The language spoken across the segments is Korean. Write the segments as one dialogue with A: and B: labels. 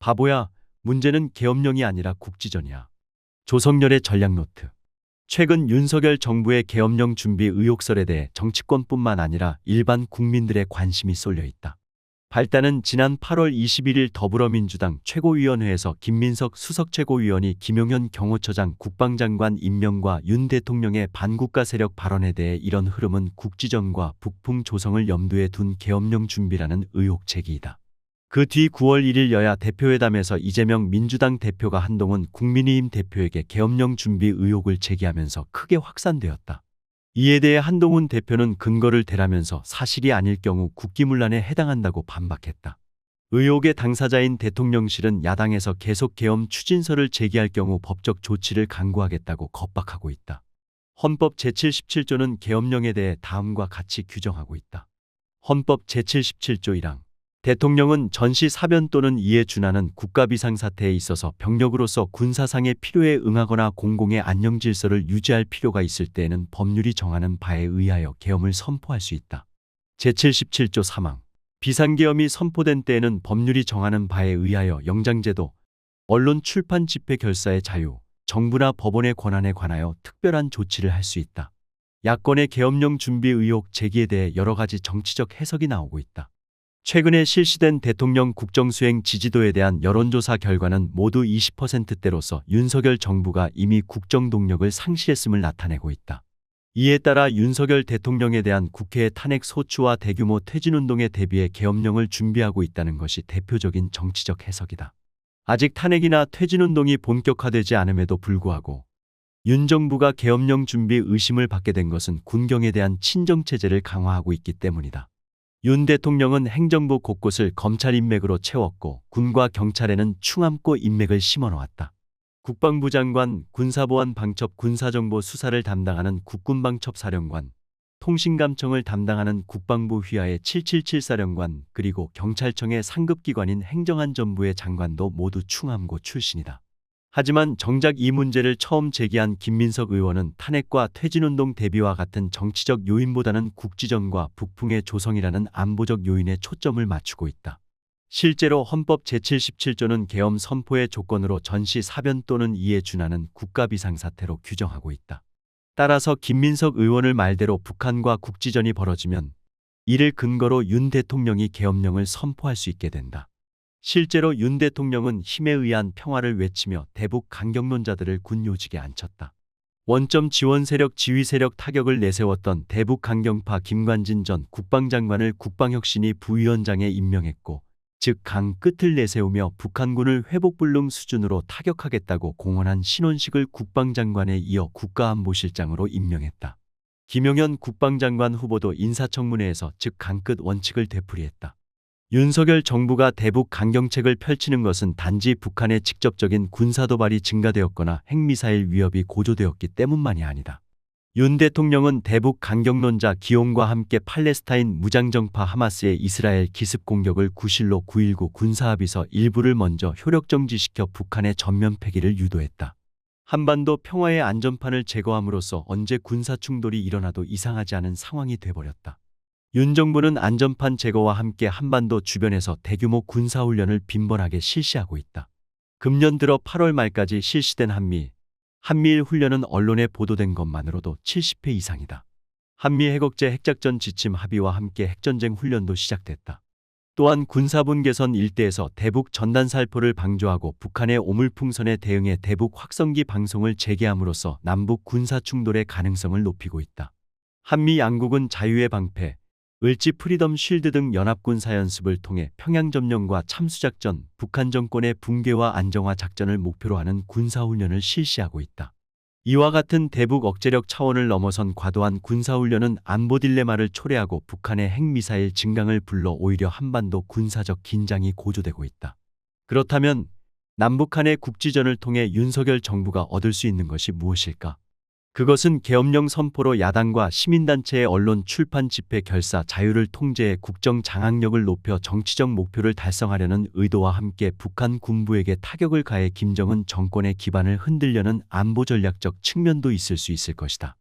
A: 바보야, 문제는 계엄령이 아니라 국지전이야. 조성렬의 전략노트. 최근 윤석열 정부의 계엄령 준비 의혹설에 대해 정치권뿐만 아니라 일반 국민들의 관심이 쏠려 있다. 발단은 지난 8월 21일 더불어민주당 최고위원회에서 김민석 수석최고위원이 김용현 경호처장 국방장관 임명과 윤 대통령의 반국가 세력 발언에 대해 이런 흐름은 국지전과 북풍 조성을 염두에 둔 계엄령 준비라는 의혹 제기이다. 그 뒤 9월 1일 여야 대표회담에서 이재명 민주당 대표가 한동훈 국민의힘 대표에게 계엄령 준비 의혹을 제기하면서 크게 확산되었다. 이에 대해 한동훈 대표는 근거를 대라면서 사실이 아닐 경우 국기문란에 해당한다고 반박했다. 의혹의 당사자인 대통령실은 야당에서 계속 계엄 추진서를 제기할 경우 법적 조치를 강구하겠다고 겁박하고 있다. 헌법 제77조는 계엄령에 대해 다음과 같이 규정하고 있다. 헌법 제77조 1항. 대통령은 전시 사변 또는 이에 준하는 국가비상사태에 있어서 병력으로서 군사상의 필요에 응하거나 공공의 안녕질서를 유지할 필요가 있을 때에는 법률이 정하는 바에 의하여 계엄을 선포할 수 있다. 제77조 3항. 비상계엄이 선포된 때에는 법률이 정하는 바에 의하여 영장제도, 언론 출판 집회 결사의 자유, 정부나 법원의 권한에 관하여 특별한 조치를 할 수 있다. 야권의 계엄령 준비 의혹 제기에 대해 여러 가지 정치적 해석이 나오고 있다. 최근에 실시된 대통령 국정수행 지지도에 대한 여론조사 결과는 모두 20%대로서 윤석열 정부가 이미 국정동력을 상실했음을 나타내고 있다. 이에 따라 윤석열 대통령에 대한 국회의 탄핵 소추와 대규모 퇴진운동에 대비해 계엄령을 준비하고 있다는 것이 대표적인 정치적 해석이다. 아직 탄핵이나 퇴진운동이 본격화되지 않음에도 불구하고 윤 정부가 계엄령 준비 의심을 받게 된 것은 군경에 대한 친정체제를 강화하고 있기 때문이다. 윤 대통령은 행정부 곳곳을 검찰 인맥으로 채웠고 군과 경찰에는 충암고 인맥을 심어놓았다. 국방부 장관, 군사보안방첩 군사정보 수사를 담당하는 국군방첩사령관, 통신감청을 담당하는 국방부 휘하의 777사령관, 그리고 경찰청의 상급기관인 행정안전부의 장관도 모두 충암고 출신이다. 하지만 정작 이 문제를 처음 제기한 김민석 의원은 탄핵과 퇴진운동 대비와 같은 정치적 요인보다는 국지전과 북풍의 조성이라는 안보적 요인에 초점을 맞추고 있다. 실제로 헌법 제77조는 계엄 선포의 조건으로 전시 사변 또는 이에 준하는 국가비상사태로 규정하고 있다. 따라서 김민석 의원을 말대로 북한과 국지전이 벌어지면 이를 근거로 윤 대통령이 계엄령을 선포할 수 있게 된다. 실제로 윤 대통령은 힘에 의한 평화를 외치며 대북 강경론자들을 군 요직에 앉혔다. 원점 지원 세력 지휘 세력 타격을 내세웠던 대북 강경파 김관진 전 국방장관을 국방혁신위 부위원장에 임명했고, 즉 강 끝을 내세우며 북한군을 회복불능 수준으로 타격하겠다고 공언한 신원식을 국방장관에 이어 국가안보실장으로 임명했다. 김용현 국방장관 후보도 인사청문회에서 즉 강 끝 원칙을 되풀이했다. 윤석열 정부가 대북 강경책을 펼치는 것은 단지 북한의 직접적인 군사도발이 증가되었거나 핵미사일 위협이 고조되었기 때문만이 아니다. 윤 대통령은 대북 강경론자 기용과 함께 팔레스타인 무장정파 하마스의 이스라엘 기습 공격을 구실로 9.19 군사합의서 일부를 먼저 효력정지시켜 북한의 전면 폐기를 유도했다. 한반도 평화의 안전판을 제거함으로써 언제 군사충돌이 일어나도 이상하지 않은 상황이 돼버렸다. 윤 정부는 안전판 제거와 함께 한반도 주변에서 대규모 군사훈련을 빈번하게 실시하고 있다. 금년 들어 8월 말까지 실시된 한미일 훈련은 언론에 보도된 것만으로도 70회 이상이다. 한미 해국제 핵작전 지침 합의와 함께 핵전쟁 훈련도 시작됐다. 또한 군사분 개선 일대에서 대북 전단살포를 방조하고 북한의 오물풍선에 대응해 대북 확성기 방송을 재개함으로써 남북 군사 충돌의 가능성을 높이고 있다. 한미 양국은 자유의 방패, 을지 프리덤 쉴드 등 연합군사연습을 통해 평양 점령과 참수작전, 북한 정권의 붕괴와 안정화 작전을 목표로 하는 군사훈련을 실시하고 있다. 이와 같은 대북 억제력 차원을 넘어선 과도한 군사훈련은 안보 딜레마를 초래하고 북한의 핵미사일 증강을 불러 오히려 한반도 군사적 긴장이 고조되고 있다. 그렇다면 남북한의 국지전을 통해 윤석열 정부가 얻을 수 있는 것이 무엇일까? 그것은 계엄령 선포로 야당과 시민단체의 언론 출판 집회 결사 자유를 통제해 국정 장악력을 높여 정치적 목표를 달성하려는 의도와 함께 북한 군부에게 타격을 가해 김정은 정권의 기반을 흔들려는 안보 전략적 측면도 있을 수 있을 것이다.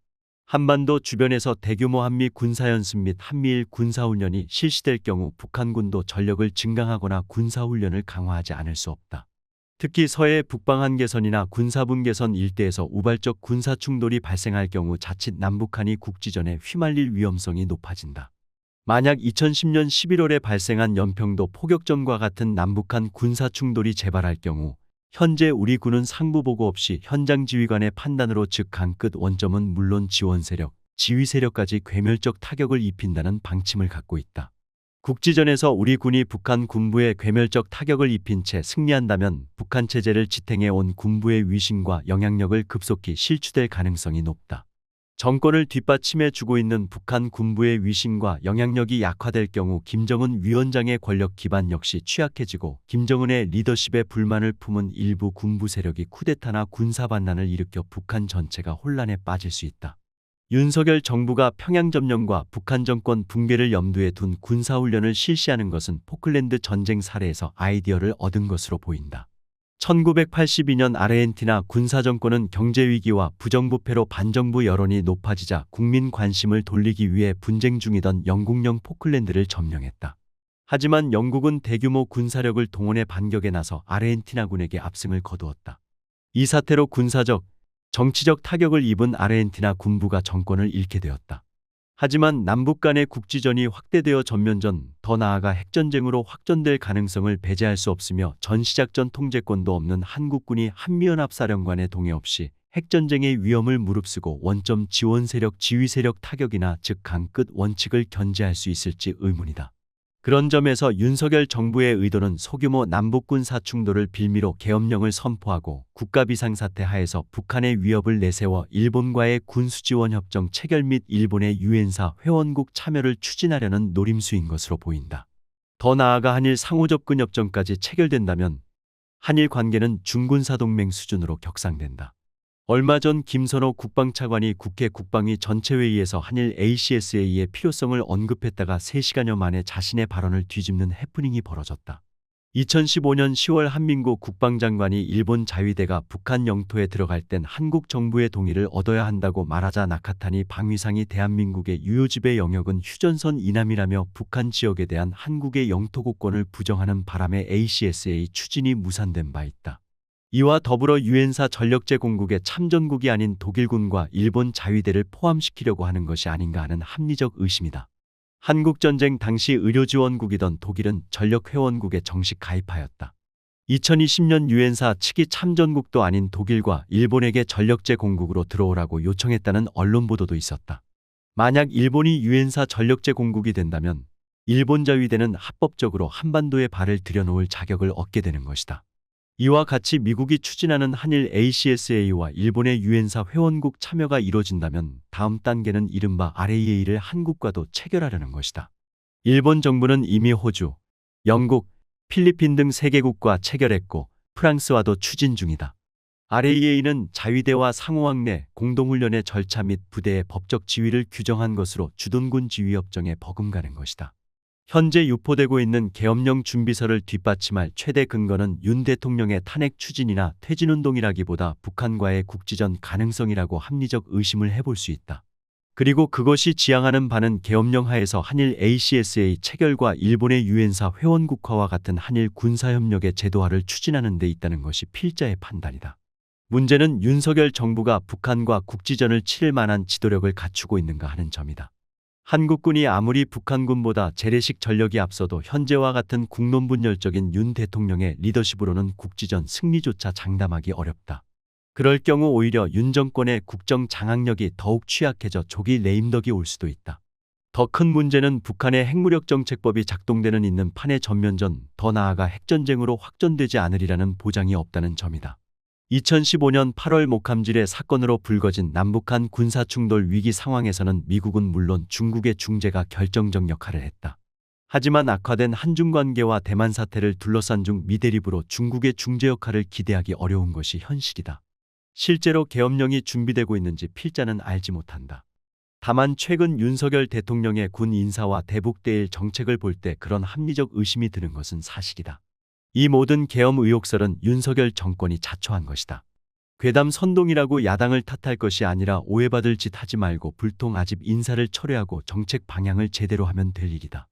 A: 한반도 주변에서 대규모 한미 군사연습 및 한미일 군사훈련이 실시될 경우 북한군도 전력을 증강하거나 군사훈련을 강화하지 않을 수 없다. 특히 서해 북방 한계선이나 군사분계선 일대에서 우발적 군사충돌이 발생할 경우 자칫 남북한이 국지전에 휘말릴 위험성이 높아진다. 만약 2010년 11월에 발생한 연평도 포격전과 같은 남북한 군사충돌이 재발할 경우 현재 우리 군은 상부보고 없이 현장 지휘관의 판단으로 즉 강 끝 원점은 물론 지원세력, 지휘세력까지 괴멸적 타격을 입힌다는 방침을 갖고 있다. 국지전에서 우리 군이 북한 군부에 괴멸적 타격을 입힌 채 승리한다면 북한 체제를 지탱해온 군부의 위신과 영향력을 급속히 실추될 가능성이 높다. 정권을 뒷받침해주고 있는 북한 군부의 위신과 영향력이 약화될 경우 김정은 위원장의 권력 기반 역시 취약해지고 김정은의 리더십에 불만을 품은 일부 군부 세력이 쿠데타나 군사반란을 일으켜 북한 전체가 혼란에 빠질 수 있다. 윤석열 정부가 평양 점령과 북한 정권 붕괴를 염두에 둔 군사훈련을 실시하는 것은 포클랜드 전쟁 사례에서 아이디어를 얻은 것으로 보인다. 1982년 아르헨티나 군사정권은 경제위기와 부정부패로 반정부 여론이 높아지자 국민 관심을 돌리기 위해 분쟁 중이던 영국령 포클랜드를 점령했다. 하지만 영국은 대규모 군사력을 동원해 반격에 나서 아르헨티나군에게 압승을 거두었다. 이 사태로 군사적, 정치적 타격을 입은 아르헨티나 군부가 정권을 잃게 되었다. 하지만 남북 간의 국지전이 확대되어 전면전, 더 나아가 핵전쟁으로 확전될 가능성을 배제할 수 없으며 전시작전 통제권도 없는 한국군이 한미연합사령관의 동의 없이 핵전쟁의 위험을 무릅쓰고 원점 지원세력, 지휘세력 타격이나 즉 강 끝 원칙을 견제할 수 있을지 의문이다. 그런 점에서 윤석열 정부의 의도는 소규모 남북군 사충돌을 빌미로 계엄령을 선포하고 국가비상사태 하에서 북한의 위협을 내세워 일본과의 군수지원협정 체결 및 일본의 유엔사 회원국 참여를 추진하려는 노림수인 것으로 보인다. 더 나아가 한일 상호접근협정까지 체결된다면 한일 관계는 중군사동맹 수준으로 격상된다. 얼마 전 김선호 국방차관이 국회 국방위 전체회의에서 한일 ACSA의 필요성을 언급했다가 3시간여 만에 자신의 발언을 뒤집는 해프닝이 벌어졌다. 2015년 10월 한민구 국방장관이 일본 자위대가 북한 영토에 들어갈 땐 한국 정부의 동의를 얻어야 한다고 말하자 나카타니 방위상이 대한민국의 유효지배 영역은 휴전선 이남이라며 북한 지역에 대한 한국의 영토국권을 부정하는 바람에 ACSA 추진이 무산된 바 있다. 이와 더불어 유엔사 전력제공국의 참전국이 아닌 독일군과 일본 자위대를 포함시키려고 하는 것이 아닌가 하는 합리적 의심이다. 한국전쟁 당시 의료지원국이던 독일은 전력회원국에 정식 가입하였다. 2020년 유엔사 측이 참전국도 아닌 독일과 일본에게 전력제공국으로 들어오라고 요청했다는 언론 보도도 있었다. 만약 일본이 유엔사 전력제공국이 된다면 일본 자위대는 합법적으로 한반도에 발을 들여놓을 자격을 얻게 되는 것이다. 이와 같이 미국이 추진하는 한일 ACSA와 일본의 유엔사 회원국 참여가 이뤄진다면 다음 단계는 이른바 RAA를 한국과도 체결하려는 것이다. 일본 정부는 이미 호주, 영국, 필리핀 등 3개국과 체결했고 프랑스와도 추진 중이다. RAA는 자위대와 상호학 내 공동훈련의 절차 및 부대의 법적 지위를 규정한 것으로 주둔군 지휘협정에 버금가는 것이다. 현재 유포되고 있는 계엄령 준비서를 뒷받침할 최대 근거는 윤 대통령의 탄핵 추진이나 퇴진운동이라기보다 북한과의 국지전 가능성이라고 합리적 의심을 해볼 수 있다. 그리고 그것이 지향하는 바는 계엄령 하에서 한일 ACSA 체결과 일본의 유엔사 회원국화와 같은 한일 군사협력의 제도화를 추진하는 데 있다는 것이 필자의 판단이다. 문제는 윤석열 정부가 북한과 국지전을 치를 만한 지도력을 갖추고 있는가 하는 점이다. 한국군이 아무리 북한군보다 재래식 전력이 앞서도 현재와 같은 국론분열적인 윤 대통령의 리더십으로는 국지전 승리조차 장담하기 어렵다. 그럴 경우 오히려 윤 정권의 국정 장악력이 더욱 취약해져 조기 레임덕이 올 수도 있다. 더 큰 문제는 북한의 핵무력 정책법이 작동되는 있는 판의 전면전, 더 나아가 핵전쟁으로 확전되지 않으리라는 보장이 없다는 점이다. 2015년 8월 목함질의 사건으로 불거진 남북한 군사충돌 위기 상황에서는 미국은 물론 중국의 중재가 결정적 역할을 했다. 하지만 악화된 한중 관계와 대만 사태를 둘러싼 중 미대립으로 중국의 중재 역할을 기대하기 어려운 것이 현실이다. 실제로 계엄령이 준비되고 있는지 필자는 알지 못한다. 다만 최근 윤석열 대통령의 군 인사와 대북대일 정책을 볼 때 그런 합리적 의심이 드는 것은 사실이다. 이 모든 계엄 의혹설은 윤석열 정권이 자초한 것이다. 괴담 선동이라고 야당을 탓할 것이 아니라 오해받을 짓 하지 말고 불통 아집 인사를 철회하고 정책 방향을 제대로 하면 될 일이다.